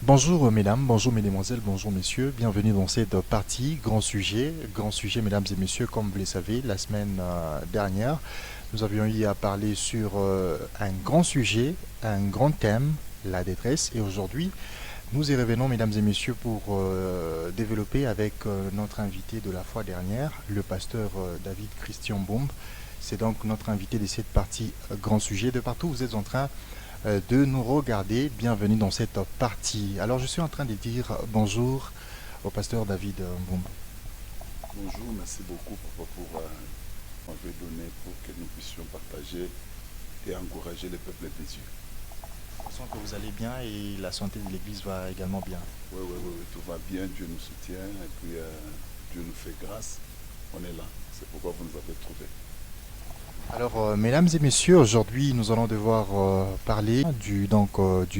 Bonjour mesdames, bonjour mesdemoiselles, bonjour messieurs, bienvenue dans cette partie grand sujet mesdames et messieurs, comme vous le savez, la semaine dernière, nous avions eu à parler sur un grand sujet, un grand thème, la détresse, et aujourd'hui, nous y revenons mesdames et messieurs pour développer avec notre invité de la fois dernière, le pasteur David Christian Bombe. C'est donc notre invité de cette partie grand sujet. De partout, vous êtes en train de nous regarder. Bienvenue dans cette partie. Alors, je suis en train de dire bonjour au pasteur David Mbumba. Bonjour, merci beaucoup papa pour m'avoir donné pour que nous puissions partager et encourager le peuple de Dieu. Je sens que vous allez bien et la santé de l'Église va également bien. Oui, oui, oui, oui, tout va bien, Dieu nous soutient et puis Dieu nous fait grâce. On est là, c'est pourquoi vous nous avez trouvés. Alors, mesdames et messieurs, aujourd'hui, nous allons devoir parler du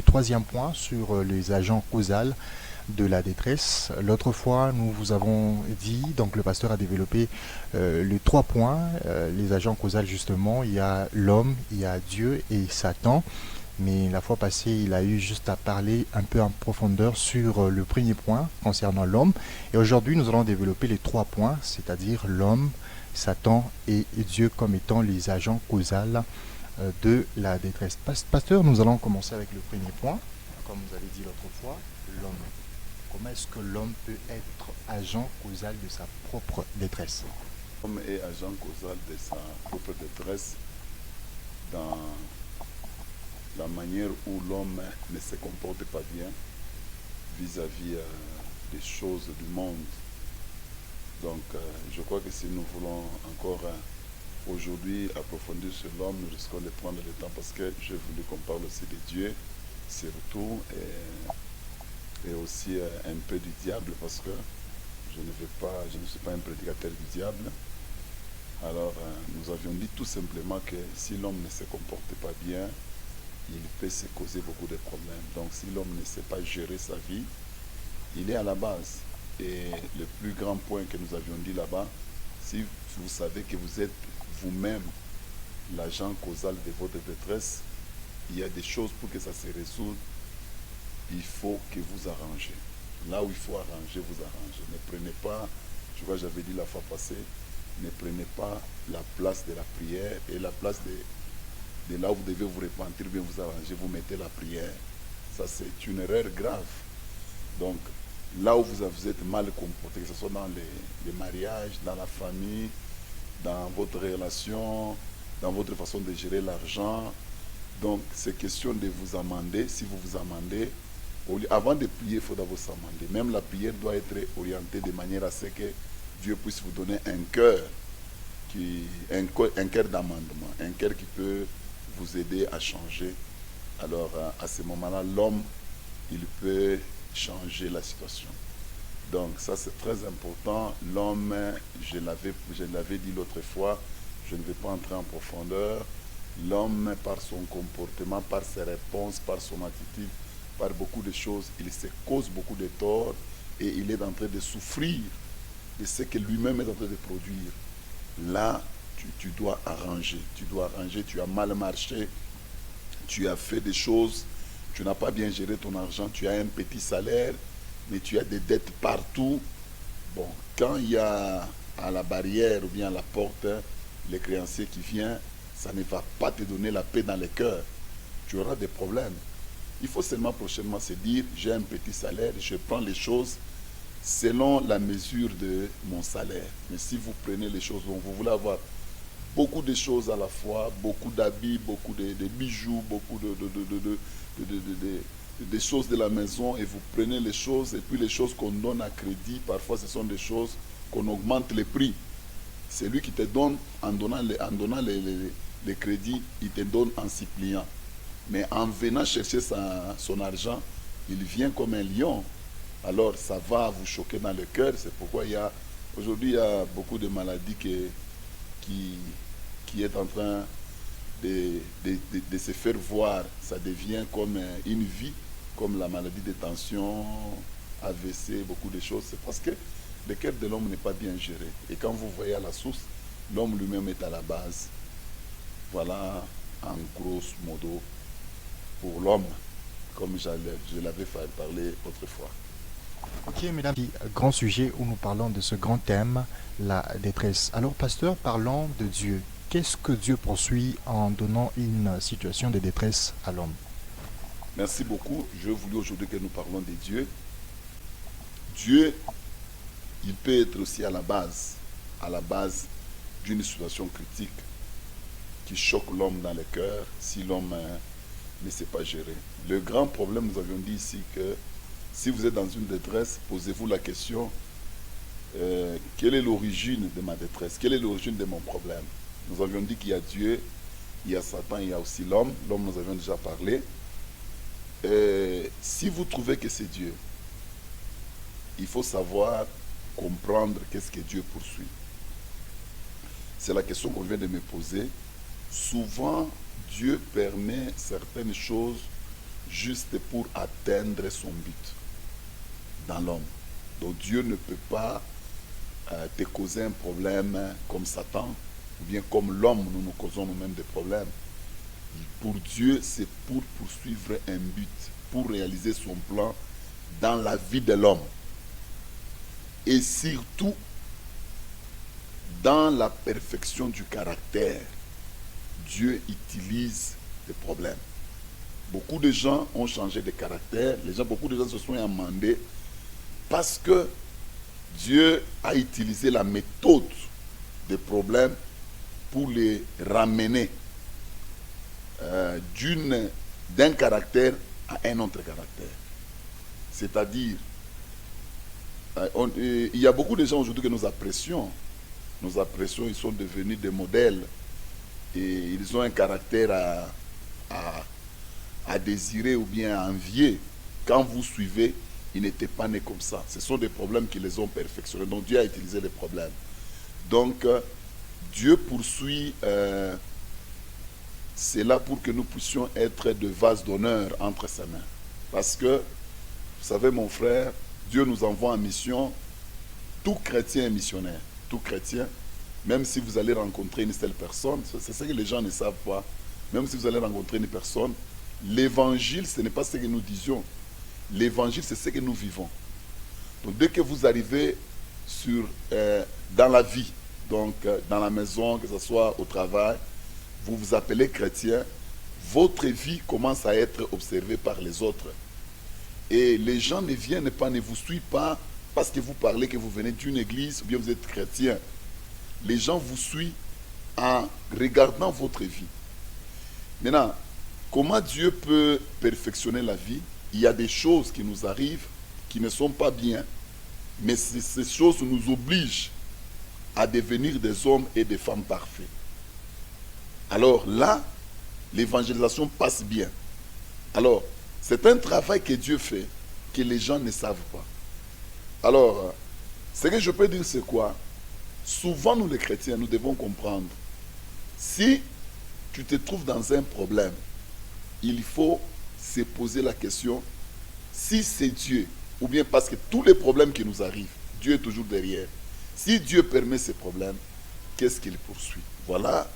troisième point sur les agents causals de la détresse. L'autre fois, nous vous avons dit, donc le pasteur a développé les trois points, les agents causals justement. Il y a l'homme, il y a Dieu et Satan. Mais la fois passée, il a eu juste à parler un peu en profondeur sur le premier point concernant l'homme. Et aujourd'hui, nous allons développer les trois points, c'est-à-dire l'homme, Satan et Dieu comme étant les agents causals de la détresse. Pasteur, nous allons commencer avec le premier point. Comme vous avez dit l'autre fois, l'homme. Comment est-ce que l'homme peut être agent causal de sa propre détresse? L'homme est agent causal de sa propre détresse dans la manière où l'homme ne se comporte pas bien vis-à-vis des choses du monde. Donc, je crois que si nous voulons encore aujourd'hui approfondir sur l'homme, nous risquons de prendre le temps parce que j'ai voulu qu'on parle aussi de Dieu, surtout, et aussi un peu du diable parce que je ne suis pas un prédicateur du diable. Alors, nous avions dit tout simplement que si l'homme ne se comporte pas bien, il peut se causer beaucoup de problèmes. Donc, si l'homme ne sait pas gérer sa vie, il est à la base. Et le plus grand point que nous avions dit là-bas, si vous savez que vous êtes vous-même l'agent causal de votre détresse, il y a des choses pour que ça se résolve, il faut que vous arrangez. Là où il faut arranger, vous arrangez. Ne prenez pas, je crois que j'avais dit la fois passée, ne prenez pas la place de la prière et la place de là où vous devez vous repentir, bien vous arranger, vous mettez la prière. Ça, c'est une erreur grave. Donc, là où vous êtes mal comporté, que ce soit dans les mariages, dans la famille, dans votre relation, dans votre façon de gérer l'argent. Donc, c'est question de vous amender. Si vous vous amendez, avant de prier, il faut d'abord s'amender. Même la prière doit être orientée de manière à ce que Dieu puisse vous donner un cœur d'amendement, un cœur qui peut vous aider à changer. Alors, à ce moment-là, l'homme, il peut changer la situation. Donc, ça, c'est très important. L'homme, je l'avais dit l'autre fois, je ne vais pas entrer en profondeur. L'homme, par son comportement, par ses réponses, par son attitude, par beaucoup de choses, il se cause beaucoup de torts et il est en train de souffrir de ce que lui-même est en train de produire. Là, tu dois arranger. Tu dois arranger. Tu as mal marché. Tu as fait des choses. Tu n'as pas bien géré ton argent. Tu as un petit salaire, mais tu as des dettes partout. Bon, quand il y a à la barrière ou bien à la porte les créanciers qui viennent, ça ne va pas te donner la paix dans le cœur. Tu auras des problèmes. Il faut seulement prochainement se dire, j'ai un petit salaire, je prends les choses selon la mesure de mon salaire. Mais si vous prenez les choses, donc vous voulez avoir beaucoup de choses à la fois, beaucoup d'habits, beaucoup de bijoux, beaucoup de choses de la maison, et vous prenez les choses, et puis les choses qu'on donne à crédit, parfois ce sont des choses qu'on augmente les prix. C'est lui qui te donne, en donnant les crédits, il te donne en suppliant. Mais en venant chercher son argent, il vient comme un lion. Alors ça va vous choquer dans le cœur. C'est pourquoi aujourd'hui il y a beaucoup de maladies qui est en train de se faire voir. Ça devient comme une vie, comme la maladie de tension, AVC, beaucoup de choses. C'est parce que le cœur de l'homme n'est pas bien géré. Et quand vous voyez à la source, l'homme lui-même est à la base. Voilà, en grosso modo, pour l'homme. comme je l'avais parlé autrefois. Ok, mesdames, grand sujet où nous parlons de ce grand thème, la détresse. Alors, pasteur, parlons de Dieu. Qu'est-ce que Dieu poursuit en donnant une situation de détresse à l'homme? Merci beaucoup. Je voulais aujourd'hui que nous parlons de Dieu. Dieu, il peut être aussi à la base d'une situation critique qui choque l'homme dans le cœur si l'homme ne sait pas gérer. Le grand problème, nous avions dit ici que si vous êtes dans une détresse, posez-vous la question, quelle est l'origine de ma détresse? Quelle est l'origine de mon problème? Nous avions dit qu'il y a Dieu, il y a Satan, il y a aussi l'homme. L'homme, nous avions déjà parlé. Si vous trouvez que c'est Dieu, il faut savoir comprendre qu'est-ce que Dieu poursuit. C'est la question qu'on vient de me poser. Souvent, Dieu permet certaines choses juste pour atteindre son but dans l'homme. Donc Dieu ne peut pas te causer un problème comme Satan, ou bien comme l'homme, nous nous causons nous-mêmes des problèmes. Pour Dieu, c'est pour poursuivre un but, pour réaliser son plan dans la vie de l'homme. Et surtout, dans la perfection du caractère, Dieu utilise des problèmes. Beaucoup de gens ont changé de caractère, beaucoup de gens se sont amendés parce que Dieu a utilisé la méthode des problèmes pour les ramener d'un caractère à un autre caractère. C'est-à-dire, il y a beaucoup de gens aujourd'hui que nous apprécions. Nous apprécions, ils sont devenus des modèles et ils ont un caractère à désirer ou bien à envier. Quand vous suivez, ils n'étaient pas nés comme ça. Ce sont des problèmes qui les ont perfectionnés. Donc Dieu a utilisé les problèmes. Donc Dieu poursuit cela pour que nous puissions être de vases d'honneur entre ses mains. Parce que, vous savez mon frère, Dieu nous envoie en mission. Tout chrétien est missionnaire. Tout chrétien, même si vous allez rencontrer une seule personne, c'est ce que les gens ne savent pas. Même si vous allez rencontrer une personne, l'évangile, ce n'est pas ce que nous disions. L'évangile, c'est ce que nous vivons. Donc, dès que vous arrivez dans la vie, donc dans la maison, que ce soit au travail, vous vous appelez chrétien, votre vie commence à être observée par les autres. Et les gens ne vous suivent pas parce que vous parlez que vous venez d'une église ou bien vous êtes chrétien. Les gens vous suivent en regardant votre vie. Maintenant, comment Dieu peut perfectionner la vie? Il y a des choses qui nous arrivent qui ne sont pas bien, mais ces choses nous obligent à devenir des hommes et des femmes parfaits. Alors là, l'évangélisation passe bien. Alors, c'est un travail que Dieu fait, que les gens ne savent pas. Alors, ce que je peux dire, c'est quoi? Souvent, nous les chrétiens, nous devons comprendre. Si tu te trouves dans un problème, il faut se poser la question, si c'est Dieu, ou bien parce que tous les problèmes qui nous arrivent, Dieu est toujours derrière. Si Dieu permet ces problèmes, qu'est-ce qu'il poursuit? Voilà.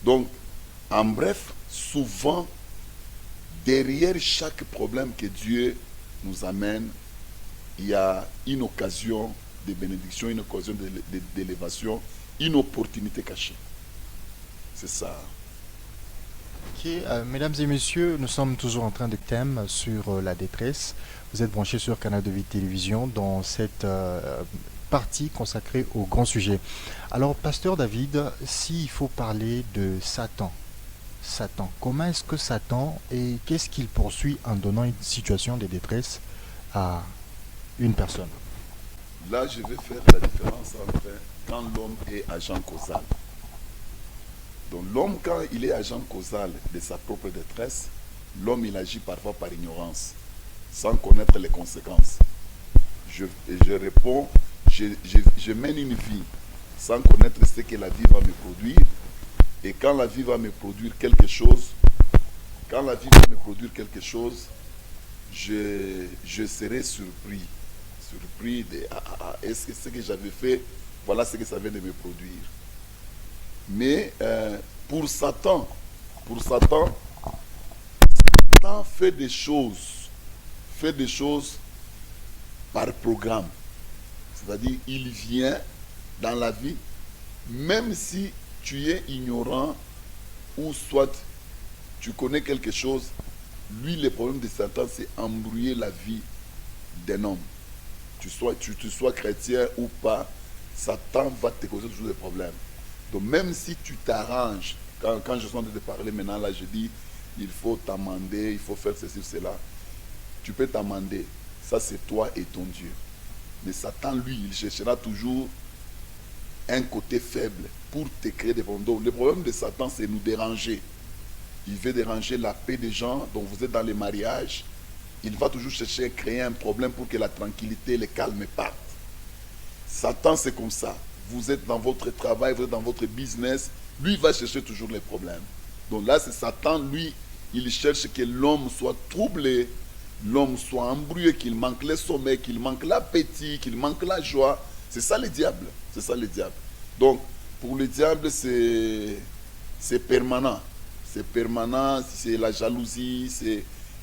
Donc, en bref, souvent, derrière chaque problème que Dieu nous amène, il y a une occasion de bénédiction, une occasion d'élévation, une opportunité cachée. C'est ça. Ok, mesdames et messieurs, nous sommes toujours en train de thème sur la détresse. Vous êtes branchés sur Canal de Vie Télévision dans cette partie consacrée au grand sujet. Alors, pasteur David, s'il faut parler de Satan, comment est-ce que Satan et qu'est-ce qu'il poursuit en donnant une situation de détresse à une personne? Là, je vais faire la différence entre quand l'homme est agent causal. Donc l'homme, quand il est agent causal de sa propre détresse, l'homme, il agit parfois par ignorance, sans connaître les conséquences. Je réponds, je mène une vie sans connaître ce que la vie va me produire. Et quand la vie va me produire quelque chose, je serai surpris. Est-ce que ce que j'avais fait, voilà ce que ça vient de me produire. Mais pour Satan, Satan fait des choses par programme. C'est-à-dire, il vient dans la vie, même si tu es ignorant ou soit tu connais quelque chose, lui, le problème de Satan, c'est embrouiller la vie d'un homme. Tu sois chrétien ou pas, Satan va te causer toujours des problèmes. Donc même si tu t'arranges, quand je suis en train de parler maintenant, là, je dis, il faut t'amender, il faut faire ceci ou cela. Tu peux t'amender. Ça, c'est toi et ton Dieu. Mais Satan, lui, il cherchera toujours un côté faible pour te créer des problèmes. Donc, le problème de Satan, c'est nous déranger. Il veut déranger la paix des gens. Donc, vous êtes dans les mariages. Il va toujours chercher à créer un problème pour que la tranquillité, le calme partent. Satan, c'est comme ça. Vous êtes dans votre travail, vous êtes dans votre business. Lui, il va chercher toujours les problèmes. Donc là, c'est Satan, lui, il cherche que l'homme soit troublé, l'homme soit embrouillé, qu'il manque le sommeil, qu'il manque l'appétit, qu'il manque la joie. C'est ça le diable. C'est ça le diable. Donc, pour le diable, c'est permanent. C'est permanent, c'est la jalousie,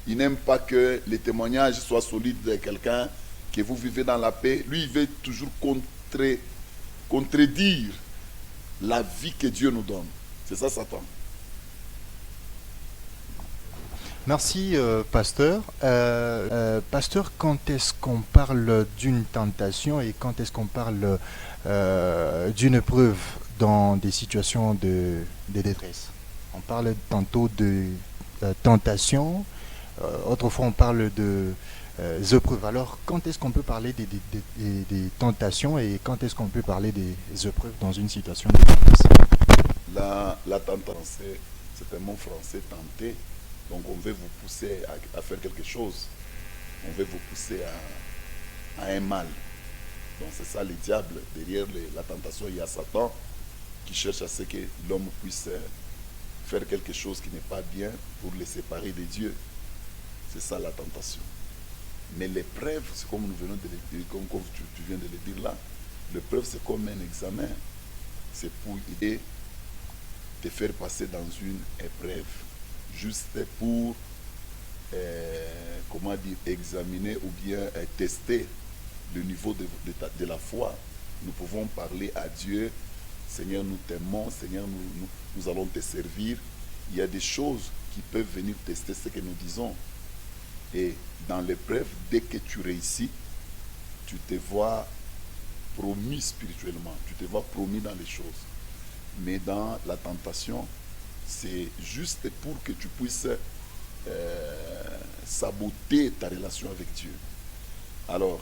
il n'aime pas que les témoignages soient solides de quelqu'un, que vous vivez dans la paix. Lui, il veut toujours contredire la vie que Dieu nous donne. C'est ça, Satan. Merci, pasteur. Pasteur, quand est-ce qu'on parle d'une tentation et quand est-ce qu'on parle d'une épreuve dans des situations de détresse? On parle tantôt de tentation, autrefois on parle de épreuves. Alors, quand est-ce qu'on peut parler des tentations et quand est-ce qu'on peut parler des épreuves dans une situation de détresse? La tentation, c'est un mot français, tenter. Donc on veut vous pousser à faire quelque chose. On veut vous pousser à un mal. Donc c'est ça le diable. Derrière la tentation, il y a Satan qui cherche à ce que l'homme puisse faire quelque chose qui n'est pas bien pour les séparer de Dieu. C'est ça la tentation. Mais l'épreuve, c'est comme nous venons de le dire, comme tu viens de le dire là, l'épreuve c'est comme un examen. C'est pour aider te faire passer dans une épreuve. Juste pour, comment dire, examiner ou bien tester le niveau de la foi. Nous pouvons parler à Dieu, Seigneur, nous t'aimons, Seigneur, nous allons te servir. Il y a des choses qui peuvent venir tester ce que nous disons. Et dans l'épreuve, dès que tu réussis, tu te vois promis spirituellement, tu te vois promis dans les choses. Mais dans la tentation, c'est juste pour que tu puisses saboter ta relation avec Dieu. Alors,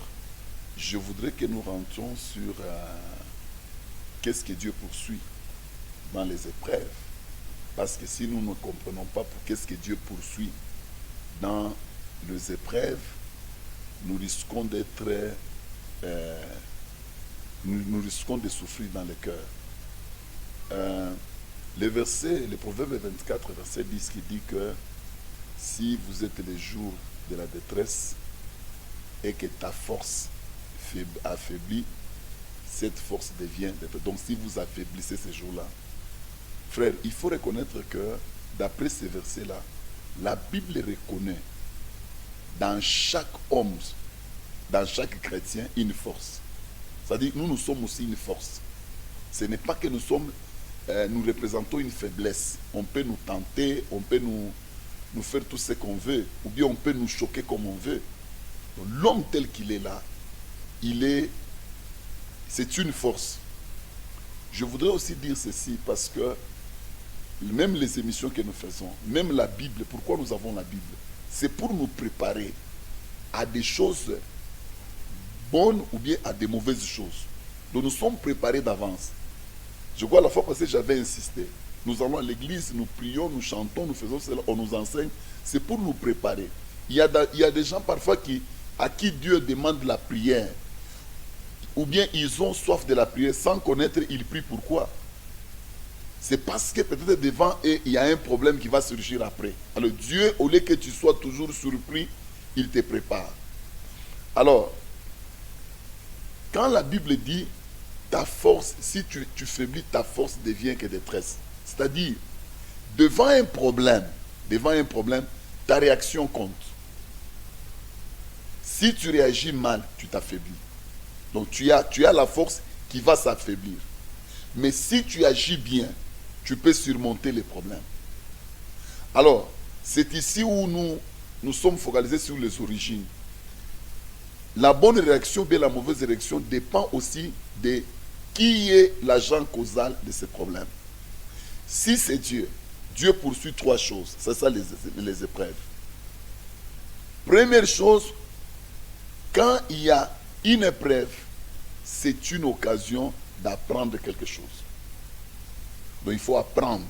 je voudrais que nous rentrions sur qu'est-ce que Dieu poursuit dans les épreuves. Parce que si nous ne comprenons pas pour qu'est-ce que Dieu poursuit dans les épreuves, nous risquons d'être, nous risquons de souffrir dans le cœur. Le proverbe 24, verset 10, qui dit que si vous êtes les jours de la détresse et que ta force affaiblit, cette force devient. Donc si vous affaiblissez ces jours-là, frère, il faut reconnaître que d'après ces versets-là, la Bible reconnaît dans chaque homme, dans chaque chrétien, une force. C'est-à-dire que nous sommes aussi une force. Ce n'est pas que nous représentons une faiblesse. On peut nous tenter, on peut nous faire tout ce qu'on veut, ou bien on peut nous choquer comme on veut. L'homme tel qu'il est là, c'est une force. Je voudrais aussi dire ceci parce que même les émissions que nous faisons, même la Bible, pourquoi nous avons la Bible? C'est pour nous préparer à des choses bonnes ou bien à des mauvaises choses. Donc nous sommes préparés d'avance. Je crois la fois passée, j'avais insisté. Nous allons à l'église, nous prions, nous chantons, nous faisons cela, on nous enseigne. C'est pour nous préparer. Il y a des gens parfois à qui Dieu demande la prière. Ou bien ils ont soif de la prière sans connaître, ils prient pourquoi? C'est parce que peut-être devant eux, il y a un problème qui va surgir après. Alors Dieu, au lieu que tu sois toujours surpris, il te prépare. Alors, quand la Bible dit, ta force, si tu faiblis, ta force devient que détresse. C'est-à-dire, devant un problème, ta réaction compte. Si tu réagis mal, tu t'affaiblis. Donc tu as la force qui va s'affaiblir. Mais si tu agis bien, tu peux surmonter les problèmes. Alors, c'est ici où nous sommes focalisés sur les origines. La bonne réaction ou bien la mauvaise réaction dépend aussi de qui est l'agent causal de ces problèmes. Si c'est Dieu, Dieu poursuit trois choses. C'est ça les épreuves. Première chose, quand il y a une épreuve, c'est une occasion d'apprendre quelque chose. Donc il faut apprendre.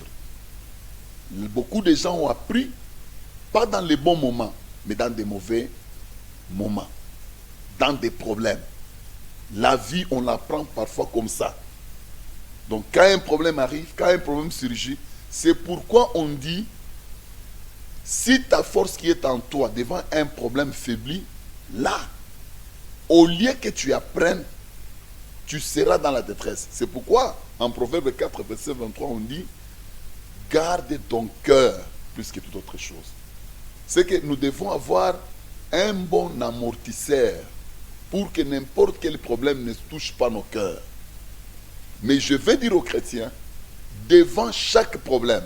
Beaucoup de gens ont appris, pas dans les bons moments, mais dans des mauvais moments, dans des problèmes. La vie, on l'apprend parfois comme ça. Donc quand un problème arrive, quand un problème surgit, c'est pourquoi on dit, si ta force qui est en toi devant un problème faiblit, là, au lieu que tu apprennes, tu seras dans la détresse. C'est pourquoi, en Proverbe 4, verset 23, on dit, garde ton cœur plus que toute autre chose. C'est que nous devons avoir un bon amortisseur pour que n'importe quel problème ne touche pas nos cœurs. Mais je vais dire aux chrétiens, devant chaque problème,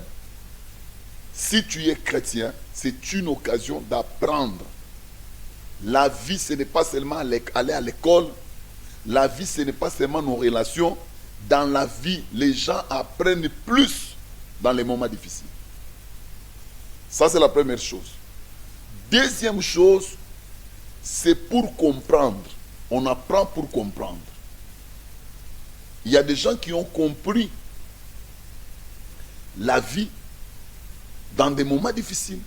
si tu es chrétien, c'est une occasion d'apprendre. La vie, ce n'est pas seulement aller à l'école. La vie, ce n'est pas seulement nos relations. Dans la vie, les gens apprennent plus dans les moments difficiles. Ça, c'est la première chose. Deuxième chose, c'est pour comprendre. On apprend pour comprendre. Il y a des gens qui ont compris la vie dans des moments difficiles.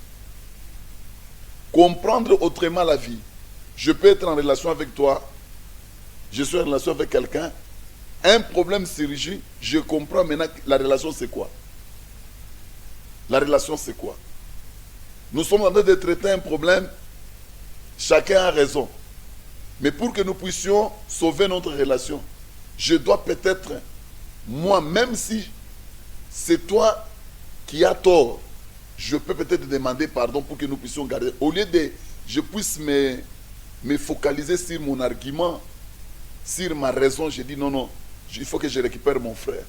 Comprendre autrement la vie. Je peux être en relation avec toi, je suis en relation avec quelqu'un, un problème surgit, je comprends maintenant que la relation c'est quoi. La relation c'est quoi. Nous sommes en train de traiter un problème, chacun a raison. Mais pour que nous puissions sauver notre relation, je dois peut-être, moi, même si c'est toi qui as tort, je peux peut-être demander pardon pour que nous puissions garder. Au lieu de, je puisse me focaliser sur mon argument, sur ma raison, je dis non, il faut que je récupère mon frère.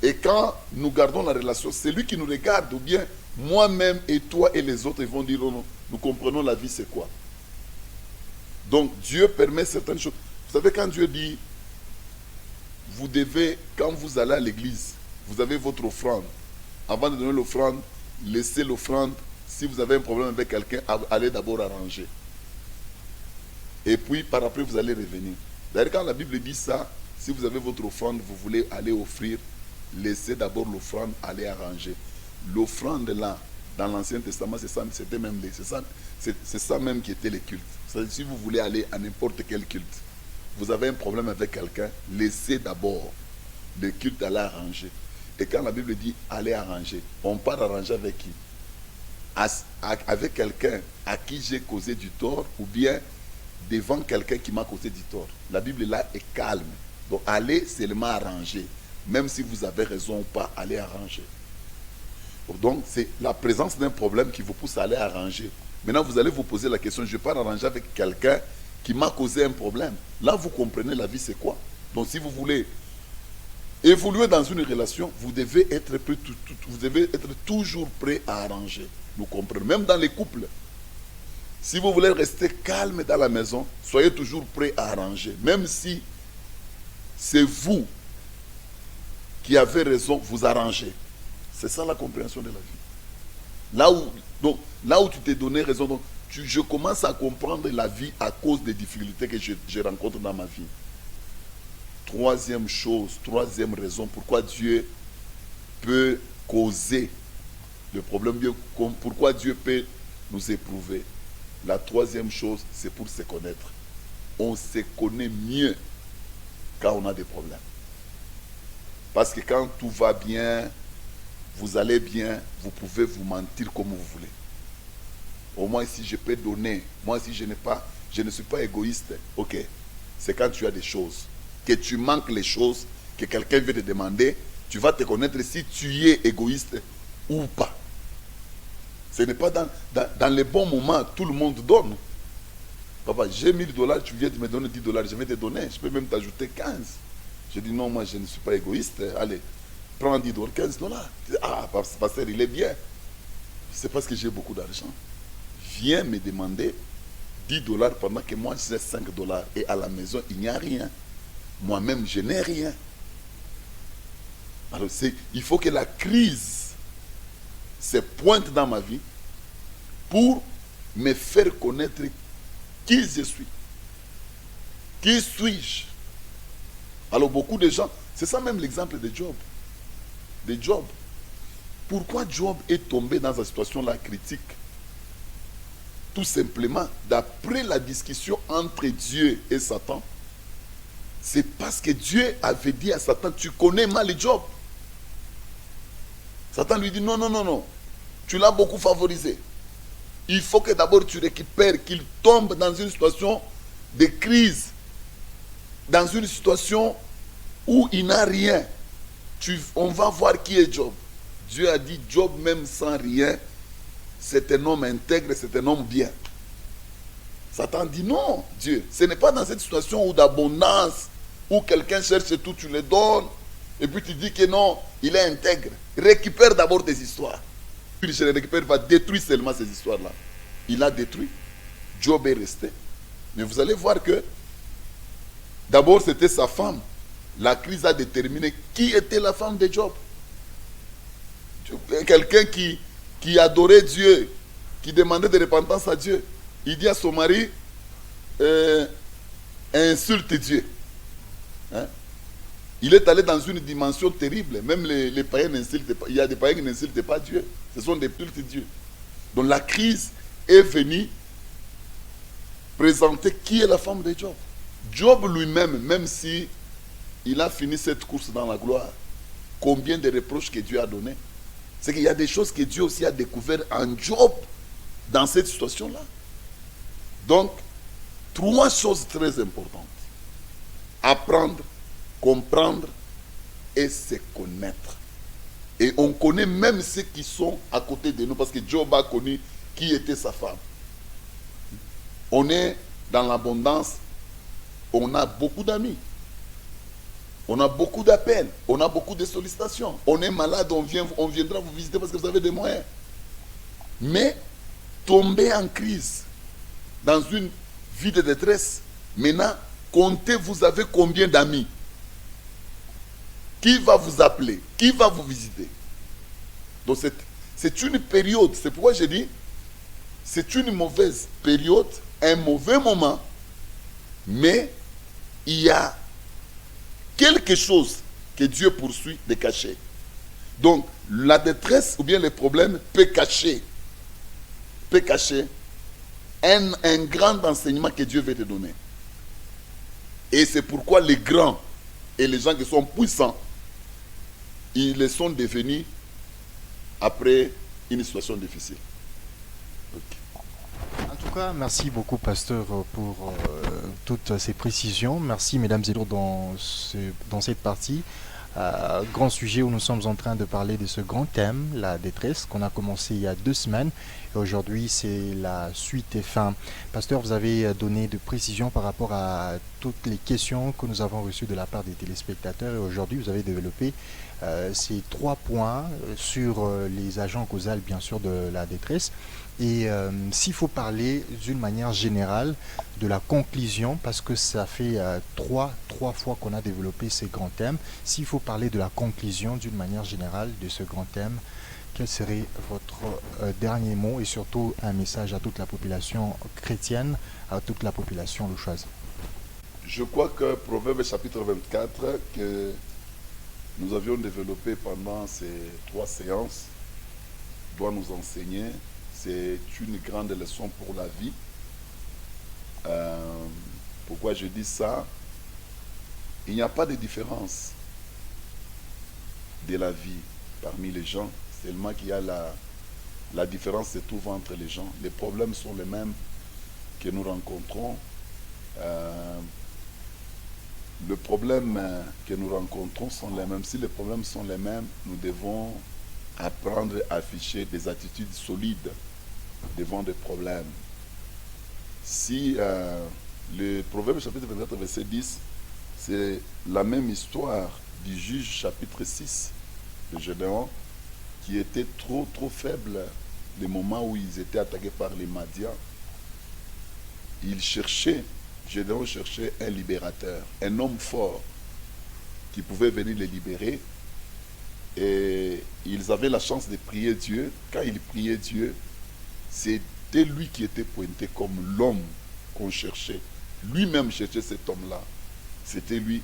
Et quand nous gardons la relation, c'est lui qui nous regarde, ou bien moi-même et toi et les autres, ils vont dire non, nous comprenons la vie, c'est quoi. Donc Dieu permet certaines choses. Vous savez, quand Dieu dit, vous devez, quand vous allez à l'église, vous avez votre offrande. Avant de donner l'offrande, laissez l'offrande. Si vous avez un problème avec quelqu'un, allez d'abord arranger. Et puis, par après, vous allez revenir. D'ailleurs, quand la Bible dit ça, si vous avez votre offrande, vous voulez aller offrir, laissez d'abord l'offrande, aller arranger. L'offrande là, dans l'Ancien Testament, c'est ça, c'était même c'est ça même qui était le culte. C'est-à-dire, si vous voulez aller à n'importe quel culte, vous avez un problème avec quelqu'un, laissez d'abord le culte aller arranger. Et quand la Bible dit aller arranger, on part arranger avec qui? Avec quelqu'un à qui j'ai causé du tort, ou bien devant quelqu'un qui m'a causé du tort. La Bible là est calme. Donc allez seulement arranger. Même si vous avez raison ou pas, allez arranger. Donc c'est la présence d'un problème qui vous pousse à aller arranger. Maintenant vous allez vous poser la question, je pars arranger avec quelqu'un qui m'a causé un problème. Là vous comprenez la vie c'est quoi. Donc si vous voulez évoluer dans une relation, vous devez être toujours prêt à arranger. Nous comprenons. Même dans les couples. Si vous voulez rester calme dans la maison, soyez toujours prêt à arranger. Même si c'est vous qui avez raison, vous arrangez. C'est ça la compréhension de la vie. Là où tu t'es donné raison, donc, je commence à comprendre la vie à cause des difficultés que je rencontre dans ma vie. Troisième raison pourquoi Dieu peut causer le problème, pourquoi Dieu peut nous éprouver. La troisième chose, c'est pour se connaître. On se connaît mieux quand on a des problèmes. Parce que quand tout va bien, vous allez bien, vous pouvez vous mentir comme vous voulez. Au moins si je peux donner, moi si je ne suis pas égoïste, ok, c'est quand tu as des choses, que tu manques les choses, que quelqu'un veut te demander, tu vas te connaître si tu es égoïste ou pas. Ce n'est pas dans les bons moments, tout le monde donne. Papa, j'ai 1000 dollars, tu viens de me donner 10 dollars, je vais te donner. Je peux même t'ajouter 15. Je dis non, moi je ne suis pas égoïste. Allez, prends 10 dollars, 15 dollars. Ah, pasteur, il est bien. C'est parce que j'ai beaucoup d'argent. Viens me demander 10 dollars pendant que moi j'ai 5 dollars. Et à la maison, il n'y a rien. Moi-même, je n'ai rien. Alors, il faut que la crise se pointe dans ma vie pour me faire connaître qui je suis. Qui suis-je? Alors, beaucoup de gens, c'est ça même l'exemple de Job. De Job. Pourquoi Job est tombé dans cette situation-là critique? Tout simplement, d'après la discussion entre Dieu et Satan, c'est parce que Dieu avait dit à Satan, tu connais mal Job. Satan lui dit, non, non, non, non, tu l'as beaucoup favorisé. Il faut que d'abord tu récupères, qu'il tombe dans une situation de crise, dans une situation où il n'a rien. On va voir qui est Job. Dieu a dit, Job même sans rien, c'est un homme intègre, c'est un homme bien. Satan dit non, Dieu, ce n'est pas dans cette situation où d'abondance, où quelqu'un cherche tout, tu le donnes, et puis tu dis que non, il est intègre. Récupère d'abord tes histoires. Puis je les récupère, va détruire seulement ces histoires-là. Il a détruit. Job est resté. Mais vous allez voir que d'abord c'était sa femme. La crise a déterminé qui était la femme de Job. Quelqu'un qui adorait Dieu, qui demandait de repentance à Dieu. Il dit à son mari, insulte Dieu. Hein? Il est allé dans une dimension terrible. Même les païens n'insultent pas. Il y a des païens qui n'insultent pas Dieu. Ce sont des cultes de Dieu. Donc la crise est venue présenter qui est la femme de Job. Job lui-même, même si il a fini cette course dans la gloire, combien de reproches que Dieu a donnés. C'est qu'il y a des choses que Dieu aussi a découvertes en Job dans cette situation-là. Donc, 3 choses très importantes. Apprendre, comprendre et se connaître. Et on connaît même ceux qui sont à côté de nous, parce que Job a connu qui était sa femme. On est dans l'abondance, on a beaucoup d'amis. On a beaucoup d'appels, on a beaucoup de sollicitations. On est malade, on viendra vous visiter parce que vous avez des moyens. Mais tomber en crise, dans une vie de détresse, maintenant, comptez, vous avez combien d'amis? Qui va vous appeler? Qui va vous visiter? Donc c'est une période, c'est pourquoi j'ai dit, c'est une mauvaise période, un mauvais moment, mais il y a quelque chose que Dieu poursuit de cacher. Donc, la détresse ou bien les problèmes peut cacher un grand enseignement que Dieu veut te donner. Et c'est pourquoi les grands et les gens qui sont puissants, ils le sont devenus après une situation difficile. Okay. En tout cas, merci beaucoup, pasteur, pour toutes ces précisions. Merci, mesdames et messieurs, dans cette partie. Grand sujet où nous sommes en train de parler de ce grand thème, la détresse, qu'on a commencé il y a 2 semaines. Et aujourd'hui, c'est la suite et fin. Pasteur, vous avez donné de précisions par rapport à toutes les questions que nous avons reçues de la part des téléspectateurs. Et aujourd'hui, vous avez développé ces 3 points sur les agents causals, bien sûr, de la détresse. Et s'il faut parler d'une manière générale de la conclusion, parce que ça fait trois fois qu'on a développé ces grands thèmes, s'il faut parler de la conclusion d'une manière générale de ce grand thème, quel serait votre dernier mot et surtout un message à toute la population chrétienne, à toute la population louchoise? Je crois que Proverbe chapitre 24, que nous avions développé pendant ces 3 séances, doit nous enseigner. C'est une grande leçon pour la vie. Pourquoi je dis ça? Il n'y a pas de différence de la vie parmi les gens, seulement qu'il y a la différence se trouve entre les gens. Les problèmes sont les mêmes que nous rencontrons. Les problèmes que nous rencontrons sont les mêmes. Si les problèmes sont les mêmes, nous devons apprendre à afficher des attitudes solides devant des problèmes. Si le Proverbe chapitre 24, verset 10, c'est la même histoire du juge chapitre 6 de Gédéon, qui était trop faible le moment où ils étaient attaqués par les Madians. Gédéon cherchait un libérateur, un homme fort qui pouvait venir les libérer. Et ils avaient la chance de prier Dieu. Quand ils priaient Dieu, c'était lui qui était pointé comme l'homme qu'on cherchait. Lui-même cherchait cet homme-là. C'était lui.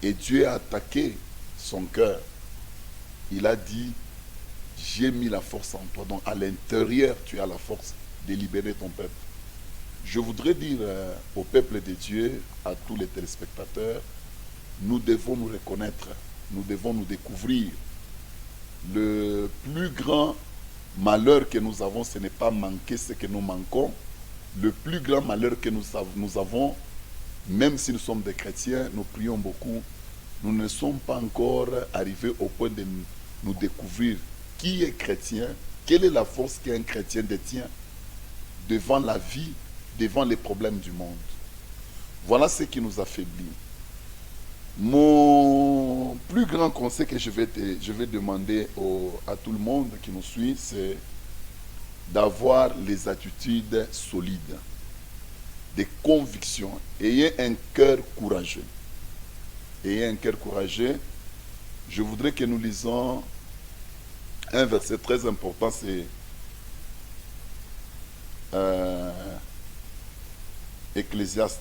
Et Dieu a attaqué son cœur. Il a dit, j'ai mis la force en toi. Donc à l'intérieur, tu as la force de libérer ton peuple. Je voudrais dire au peuple de Dieu, à tous les téléspectateurs, nous devons nous reconnaître, nous devons nous découvrir. Le plus grand malheur que nous avons, ce n'est pas manquer ce que nous manquons. Le plus grand malheur que nous avons, même si nous sommes des chrétiens, nous prions beaucoup, nous ne sommes pas encore arrivés au point de nous découvrir qui est chrétien, quelle est la force qu'un chrétien détient devant la vie, devant les problèmes du monde. Voilà ce qui nous affaiblit. Mon plus grand conseil que je vais demander à tout le monde qui nous suit, c'est d'avoir les attitudes solides, des convictions. Ayez un cœur courageux. Ayez un cœur courageux. Je voudrais que nous lisons un verset très important, c'est Ecclésiaste.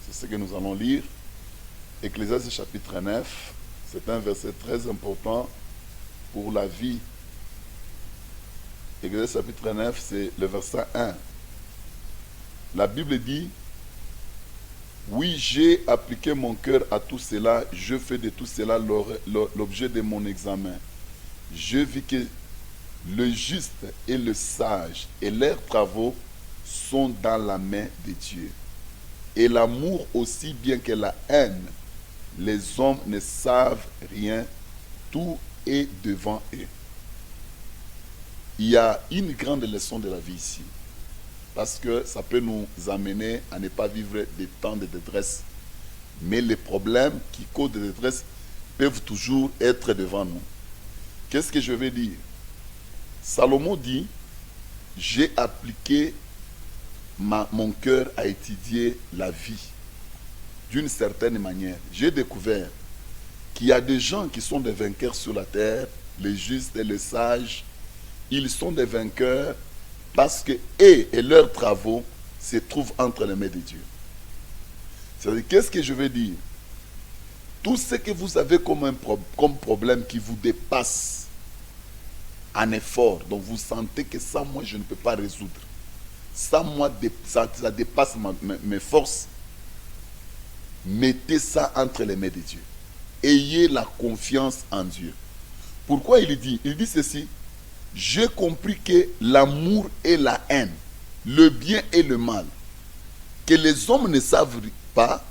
C'est ce que nous allons lire. Ecclésiaste chapitre 9, c'est un verset très important pour la vie. Ecclésiaste chapitre 9, c'est le verset 1. La Bible dit, oui, j'ai appliqué mon cœur à tout cela, je fais de tout cela l'objet de mon examen. Je vis que le juste et le sage et leurs travaux sont dans la main de Dieu. Et l'amour aussi bien que la haine, les hommes ne savent rien, tout est devant eux. Il y a une grande leçon de la vie ici, parce que ça peut nous amener à ne pas vivre des temps de détresse, mais les problèmes qui causent de détresse peuvent toujours être devant nous. Qu'est-ce que je veux dire? Salomon dit, j'ai appliqué mon cœur à étudier la vie d'une certaine manière. J'ai découvert qu'il y a des gens qui sont des vainqueurs sur la terre, les justes et les sages. Ils sont des vainqueurs parce que eux et leurs travaux se trouvent entre les mains de Dieu. C'est-à-dire, qu'est-ce que je veux dire? Tout ce que vous avez comme problème qui vous dépasse en effort, donc vous sentez que ça, moi, je ne peux pas résoudre. Ça, moi, ça dépasse mes forces. Mettez ça entre les mains de Dieu. Ayez la confiance en Dieu. Pourquoi il dit? Il dit ceci. J'ai compris que l'amour et la haine, le bien et le mal, que les hommes ne savent pas,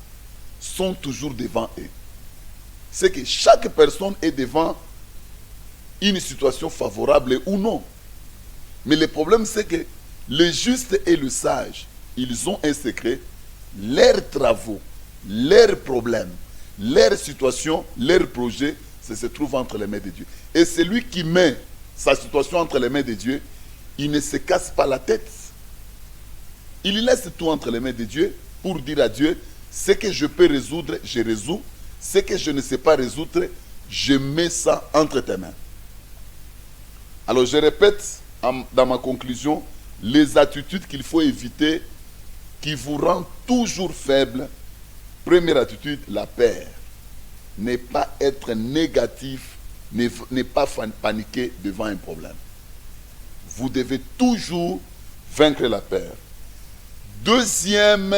sont toujours devant eux. C'est que chaque personne est devant une situation favorable ou non. Mais le problème, c'est que le juste et le sage, ils ont un secret. Leurs travaux, leurs problèmes, leurs situations, leurs projets, ça se trouve entre les mains de Dieu. Et celui qui met sa situation entre les mains de Dieu, il ne se casse pas la tête. Il laisse tout entre les mains de Dieu pour dire à Dieu, ce que je peux résoudre, je résous. Ce que je ne sais pas résoudre, je mets ça entre tes mains. Alors je répète dans ma conclusion, les attitudes qu'il faut éviter, qui vous rendent toujours faible. Première attitude, la peur. Ne pas être négatif, ne pas paniquer devant un problème. Vous devez toujours vaincre la peur. Deuxième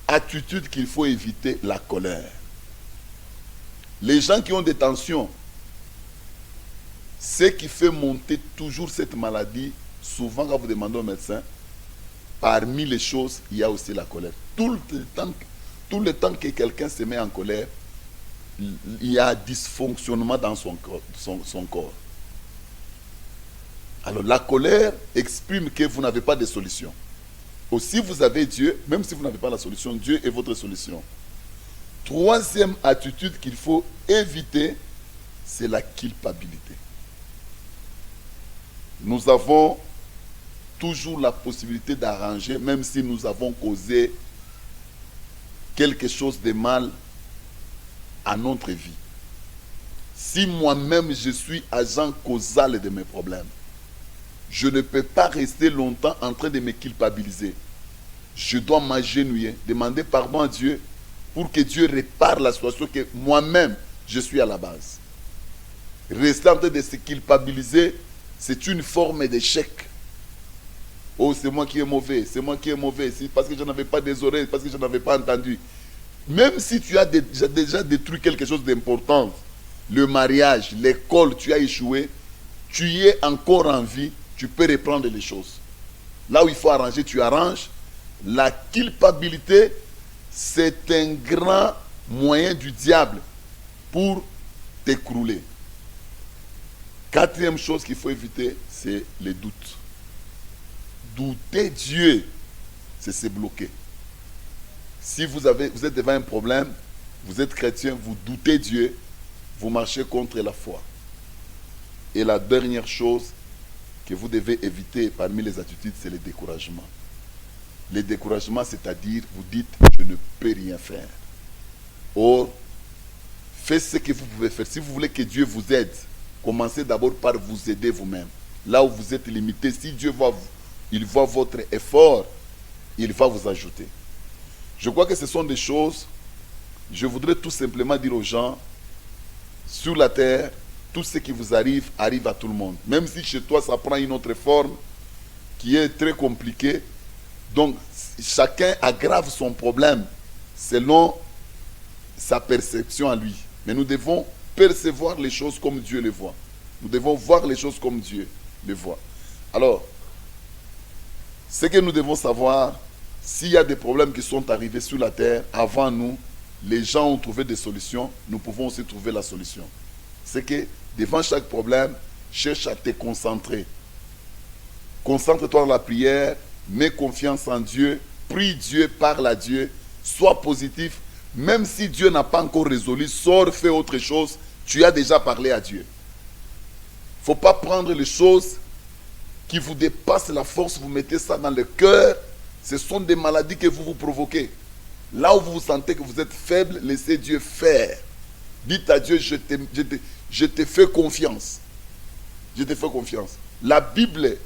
attitude qu'il faut éviter, la colère. Les gens qui ont des tensions, ce qui fait monter toujours cette maladie, souvent quand vous demandez au médecin, parmi les choses, il y a aussi la colère. Tout le temps que quelqu'un se met en colère, il y a dysfonctionnement dans son corps. Alors la colère exprime que vous n'avez pas de solution. Aussi vous avez Dieu, même si vous n'avez pas la solution, Dieu est votre solution. Troisième attitude qu'il faut éviter, c'est la culpabilité. Nous avons toujours la possibilité d'arranger, même si nous avons causé quelque chose de mal à notre vie. Si moi-même je suis agent causal de mes problèmes, je ne peux pas rester longtemps en train de me culpabiliser. Je dois m'agenouiller, demander pardon à Dieu pour que Dieu répare la situation que moi-même je suis à la base. Rester en train de se culpabiliser, c'est une forme d'échec. Oh, c'est moi qui est mauvais, c'est moi qui est mauvais, c'est parce que je n'avais pas des oreilles, parce que je n'avais pas entendu. Même si tu as déjà détruit quelque chose d'important, le mariage, l'école, tu as échoué, tu y es encore en vie, tu peux reprendre les choses. Là où il faut arranger, tu arranges. La culpabilité, c'est un grand moyen du diable pour t'écrouler. Quatrième chose qu'il faut éviter, c'est les doutes. Douter Dieu, c'est se bloquer. Si vous êtes devant un problème, vous êtes chrétien, vous doutez Dieu, vous marchez contre la foi. Et la dernière chose que vous devez éviter parmi les attitudes, c'est le découragement. Le découragement, c'est-à-dire, vous dites, je ne peux rien faire. Or, faites ce que vous pouvez faire. Si vous voulez que Dieu vous aide, commencez d'abord par vous aider vous-même. Là où vous êtes limité, si Dieu il voit votre effort, il va vous ajouter. Je crois que ce sont des choses, je voudrais tout simplement dire aux gens, sur la terre, tout ce qui vous arrive, arrive à tout le monde. Même si chez toi, ça prend une autre forme qui est très compliquée. Donc, chacun aggrave son problème selon sa perception à lui. Mais nous devons percevoir les choses comme Dieu les voit. Nous devons voir les choses comme Dieu les voit. Alors, ce que nous devons savoir, s'il y a des problèmes qui sont arrivés sur la terre, avant nous, les gens ont trouvé des solutions, nous pouvons aussi trouver la solution. C'est que devant chaque problème, cherche à te concentrer. Concentre-toi dans la prière, mets confiance en Dieu, prie Dieu, parle à Dieu, sois positif. Même si Dieu n'a pas encore résolu, sors, fais autre chose, tu as déjà parlé à Dieu. Il ne faut pas prendre les choses qui vous dépassent la force, vous mettez ça dans le cœur. Ce sont des maladies que vous vous provoquez. Là où vous vous sentez que vous êtes faible, laissez Dieu faire. Dites à Dieu, je te fais confiance. Je te fais confiance. La Bible,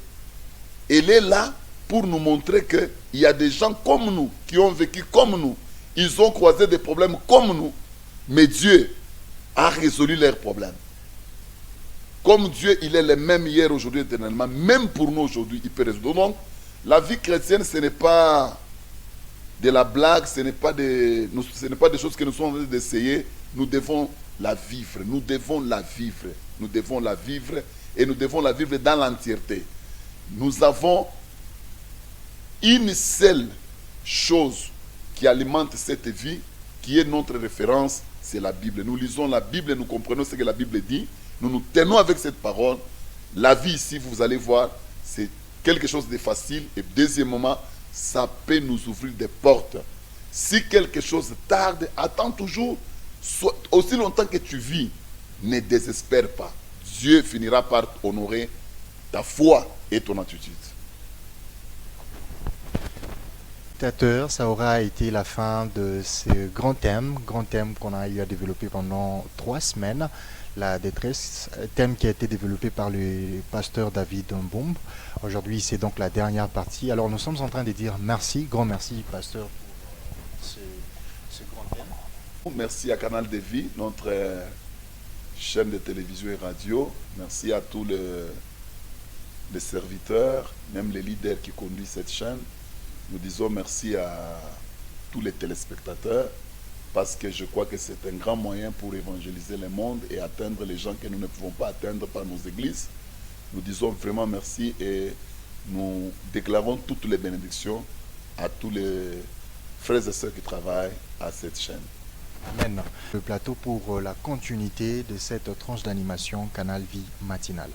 elle est là pour nous montrer qu'il y a des gens comme nous, qui ont vécu comme nous. Ils ont croisé des problèmes comme nous. Mais Dieu a résolu leurs problèmes. Comme Dieu, il est le même hier, aujourd'hui, éternellement. Même pour nous aujourd'hui, il peut résoudre. Donc, la vie chrétienne, ce n'est pas de la blague, ce n'est pas des choses que nous sommes en train d'essayer. Nous devons la vivre. Nous devons la vivre. Nous devons la vivre et nous devons la vivre dans l'entièreté. Nous avons une seule chose qui alimente cette vie, qui est notre référence, c'est la Bible. Nous lisons la Bible, nous comprenons ce que la Bible dit, nous nous tenons avec cette parole. La vie ici, vous allez voir, c'est quelque chose de facile. Et deuxièmement, ça peut nous ouvrir des portes. Si quelque chose tarde, attends toujours. Aussi longtemps que tu vis, ne désespère pas. Dieu finira par honorer ta foi et ton attitude. Ça aura été la fin de ce grand thème qu'on a eu à développer pendant 3 semaines, la détresse, thème qui a été développé par le pasteur David Mbombe. Aujourd'hui, c'est donc la dernière partie. Alors, nous sommes en train de dire merci, grand merci, pasteur, pour ce grand thème. Merci à Canal de Vie, notre chaîne de télévision et radio. Merci à tous les serviteurs, même les leaders qui conduisent cette chaîne. Nous disons merci à tous les téléspectateurs parce que je crois que c'est un grand moyen pour évangéliser le monde et atteindre les gens que nous ne pouvons pas atteindre par nos églises. Nous disons vraiment merci et nous déclarons toutes les bénédictions à tous les frères et sœurs qui travaillent à cette chaîne. Amen. Le plateau pour la continuité de cette tranche d'animation Canal Vie matinale.